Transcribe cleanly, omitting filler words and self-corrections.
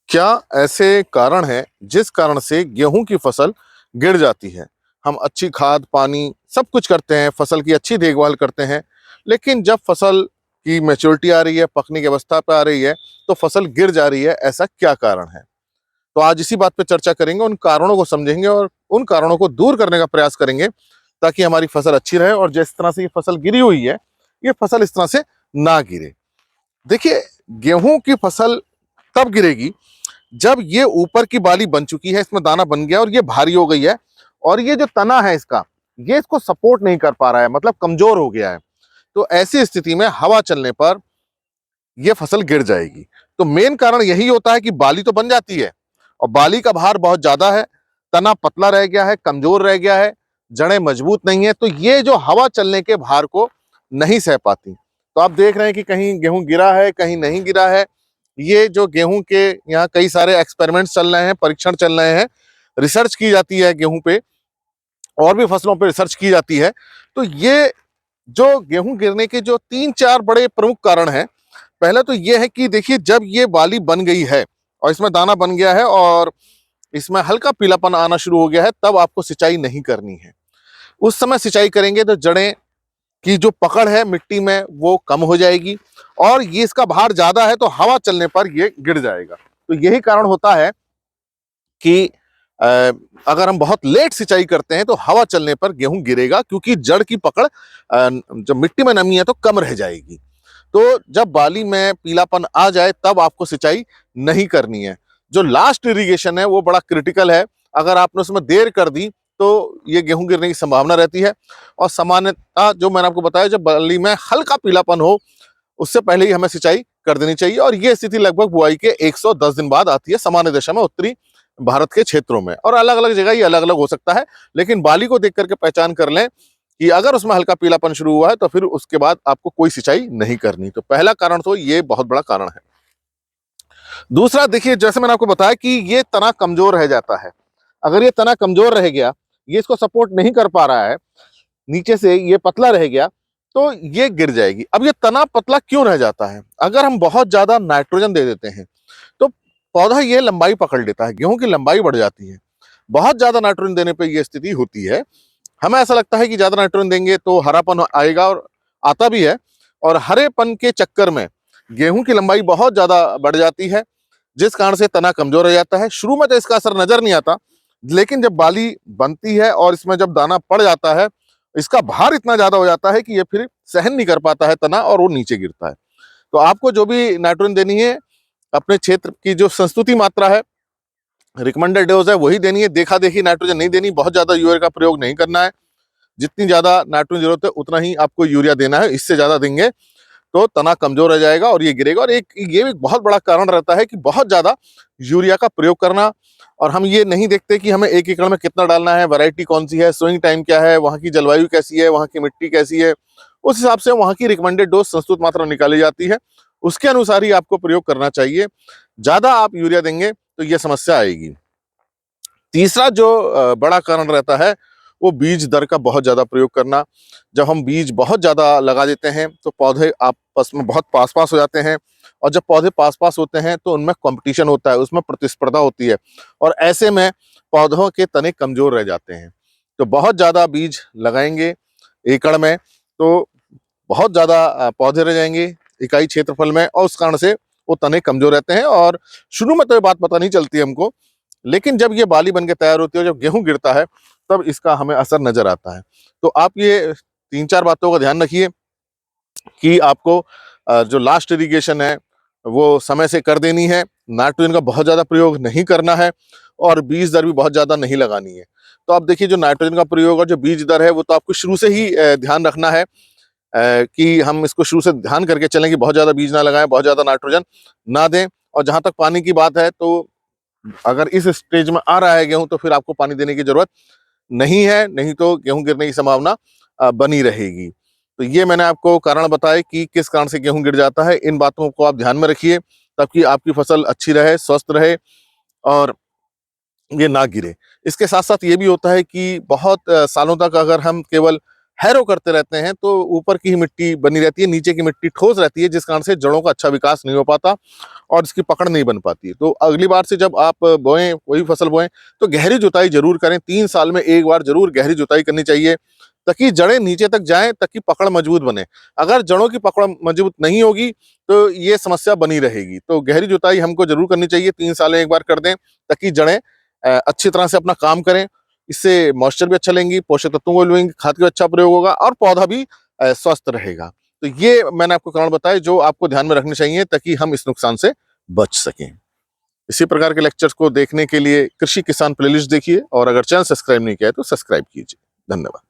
क्या ऐसे कारण हैं जिस कारण से गेहूं की फसल गिर जाती है? हम अच्छी खाद, पानी सब कुछ करते हैं, फसल की अच्छी देखभाल करते हैं, लेकिन जब फसल की मैच्योरिटी आ रही है, पकने की अवस्था पे आ रही है, तो फसल गिर जा रही है। ऐसा क्या कारण है? तो आज इसी बात पे चर्चा करेंगे, उन कारणों को समझेंगे और उन कारणों को दूर करने का प्रयास करेंगे, ताकि हमारी फसल अच्छी रहे और जिस तरह से ये फसल गिरी हुई है, ये फसल इस तरह से ना गिरे। देखिए, गेहूं की फसल तब गिरेगी जब ये ऊपर की बाली बन चुकी है, इसमें दाना बन गया और ये भारी हो गई है, और ये जो तना है इसका, ये इसको सपोर्ट नहीं कर पा रहा है, मतलब कमजोर हो गया है। तो ऐसी स्थिति में हवा चलने पर ये फसल गिर जाएगी। तो मेन कारण यही होता है कि बाली तो बन जाती है और बाली का भार बहुत ज्यादा है, तना पतला रह गया है, कमजोर रह गया है, जड़ें मजबूत नहीं है, तो ये जो हवा चलने के भार को नहीं सह पाती। तो आप देख रहे हैं कि कहीं गेहूं गिरा है, कहीं नहीं गिरा है। ये जो गेहूं के यहाँ कई सारे एक्सपेरिमेंट्स चल रहे हैं, परीक्षण चल रहे हैं, रिसर्च की जाती है गेहूं पे, और भी फसलों पे रिसर्च की जाती है। तो ये जो गेहूं गिरने के जो 3-4 बड़े प्रमुख कारण हैं, पहला तो ये है कि देखिए, जब ये बाली बन गई है और इसमें दाना बन गया है और इसमें हल्का पीलापन आना शुरू हो गया है, तब आपको सिंचाई नहीं करनी है। उस समय सिंचाई करेंगे तो जड़ें की जो पकड़ है मिट्टी में वो कम हो जाएगी, और ये इसका भार ज्यादा है तो हवा चलने पर ये गिर जाएगा। तो यही कारण होता है कि अ, अगर हम बहुत लेट सिंचाई करते हैं तो हवा चलने पर गेहूं गिरेगा, क्योंकि जड़ की पकड़ जब मिट्टी में नमी है तो कम रह जाएगी। तो जब बाली में पीलापन आ जाए तब आपको सिंचाई नहीं करनी है। जो लास्ट इरिगेशन है वो बड़ा क्रिटिकल है। अगर आपने उसमें देर कर दी तो ये गेहूं गिरने की संभावना रहती है। और सामान्यतः जो मैंने आपको बताया, जब बाली में हल्का पीलापन हो उससे पहले ही हमें सिंचाई कर देनी चाहिए, और ये स्थिति लगभग बुआई के 110 दिन बाद आती है सामान्य दशा में उत्तरी भारत के क्षेत्रों में, और अलग अलग जगह ये अलग अलग हो सकता है। लेकिन बाली को देख करके पहचान कर लें कि अगर उसमें हल्का पीलापन शुरू हुआ है तो फिर उसके बाद आपको कोई सिंचाई नहीं करनी। तो पहला कारण तो ये बहुत बड़ा कारण है। दूसरा, देखिए, जैसे मैंने आपको बताया कि ये तना कमजोर रह जाता है। अगर ये तना कमजोर रह गया, ये इसको सपोर्ट नहीं कर पा रहा है, नीचे से ये पतला रह गया, तो ये गिर जाएगी। अब ये तना पतला क्यों रह जाता है? अगर हम बहुत ज्यादा नाइट्रोजन दे देते हैं तो पौधा ये लंबाई पकड़ लेता है, गेहूं की लंबाई बढ़ जाती है। बहुत ज्यादा नाइट्रोजन देने पर यह स्थिति होती है। हमें ऐसा लगता है कि ज्यादा नाइट्रोजन देंगे तो हरापन आएगा, और आता भी है, और हरेपन के चक्कर में गेहूं की लंबाई बहुत ज्यादा बढ़ जाती है, जिस कारण से तना कमजोर हो जाता है। शुरू में तो इसका असर नजर नहीं आता, लेकिन जब बाली बनती है और इसमें जब दाना पड़ जाता है, इसका भार इतना ज्यादा हो जाता है कि ये फिर सहन नहीं कर पाता है तना, और वो नीचे गिरता है। तो आपको जो भी नाइट्रोजन देनी है, अपने क्षेत्र की जो संस्तुति मात्रा है, रिकमेंडेड डोज है, वही देनी है। देखा देखी नाइट्रोजन नहीं देनी, बहुत ज्यादा यूरिया का प्रयोग नहीं करना है। जितनी ज्यादा नाइट्रोजन जरूरत है उतना ही आपको यूरिया देना है। इससे ज्यादा देंगे तो तना कमजोर रह जाएगा और ये गिरेगा। और एक ये भी बहुत बड़ा कारण रहता है कि बहुत ज्यादा यूरिया का प्रयोग करना, और हम ये नहीं देखते कि हमें 1 एकड़ में कितना डालना है, वैरायटी कौन सी है, सोइंग टाइम क्या है, वहां की जलवायु कैसी है, वहां की मिट्टी कैसी है, उस हिसाब से वहां की रिकमेंडेड डोज संस्तुत मात्रा निकाली जाती है। उसके अनुसार ही आपको प्रयोग करना चाहिए। ज्यादा आप यूरिया देंगे तो यह समस्या आएगी। तीसरा जो बड़ा कारण रहता है, वो बीज दर का बहुत ज्यादा प्रयोग करना। जब हम बीज बहुत ज्यादा लगा देते हैं तो पौधे आपस में बहुत पास पास हो जाते हैं, और जब पौधे पास पास होते हैं तो उनमें कंपटीशन होता है, उसमें प्रतिस्पर्धा होती है, और ऐसे में पौधों के तने कमजोर रह जाते हैं। तो बहुत ज्यादा बीज लगाएंगे एकड़ में तो बहुत ज्यादा पौधे रह जाएंगे इकाई क्षेत्रफल में, और उस कारण से वो तने कमजोर रहते हैं। और शुरू में तो ये बात पता नहीं चलती हमको, लेकिन जब ये बाली बन के तैयार होती है, जब गेहूं गिरता है, तब इसका हमें असर नजर आता है। तो आप ये 3-4 बातों का ध्यान रखिए कि आपको जो लास्ट इरिगेशन है वो समय से कर देनी है, नाइट्रोजन का बहुत ज्यादा प्रयोग नहीं करना है, और बीज दर भी बहुत ज्यादा नहीं लगानी है। तो आप देखिए, जो नाइट्रोजन का प्रयोग और जो बीज दर है वो तो आपको शुरू से ही ध्यान रखना है, कि हम इसको शुरू से ध्यान करके चलें कि बहुत ज्यादा बीज ना लगाएं, बहुत ज्यादा नाइट्रोजन ना दें। और जहां तक पानी की बात है, तो अगर इस स्टेज में आ रहा है गेहूं तो फिर आपको पानी देने की जरूरत नहीं है, नहीं तो गेहूं गिरने की संभावना बनी रहेगी। तो ये मैंने आपको कारण बताए कि किस कारण से गेहूं गिर जाता है। इन बातों को आप ध्यान में रखिए, ताकि आपकी फसल अच्छी रहे, स्वस्थ रहे, और ये ना गिरे। इसके साथ साथ ये भी होता है कि बहुत सालों तक अगर हम केवल हैरो करते रहते हैं तो ऊपर की ही मिट्टी बनी रहती है, नीचे की मिट्टी ठोस रहती है, जिस कारण से जड़ों का अच्छा विकास नहीं हो पाता और इसकी पकड़ नहीं बन पाती। तो अगली बार से जब आप बोएं, कोई फसल बोएं, तो गहरी जुताई जरूर करें। 3 साल में एक बार जरूर गहरी जुताई करनी चाहिए, ताकि जड़ें नीचे तक जाएं, ताकि पकड़ मजबूत बने। अगर जड़ों की पकड़ मजबूत नहीं होगी तो ये समस्या बनी रहेगी। तो गहरी जुताई हमको जरूर करनी चाहिए, 3 साल में एक बार कर दें, ताकि जड़ें अच्छी तरह से अपना काम करें। इससे मॉइस्चर भी अच्छा लेंगी, पोषक तत्वों को लेंगी, खाद का अच्छा प्रयोग होगा और पौधा भी स्वस्थ रहेगा। तो ये मैंने आपको कारण बताए जो आपको ध्यान में रखने चाहिए, ताकि हम इस नुकसान से बच सकें। इसी प्रकार के लेक्चर्स को देखने के लिए कृषि किसान प्लेलिस्ट देखिए, और अगर चैनल सब्सक्राइब नहीं किया है तो सब्सक्राइब कीजिए। धन्यवाद।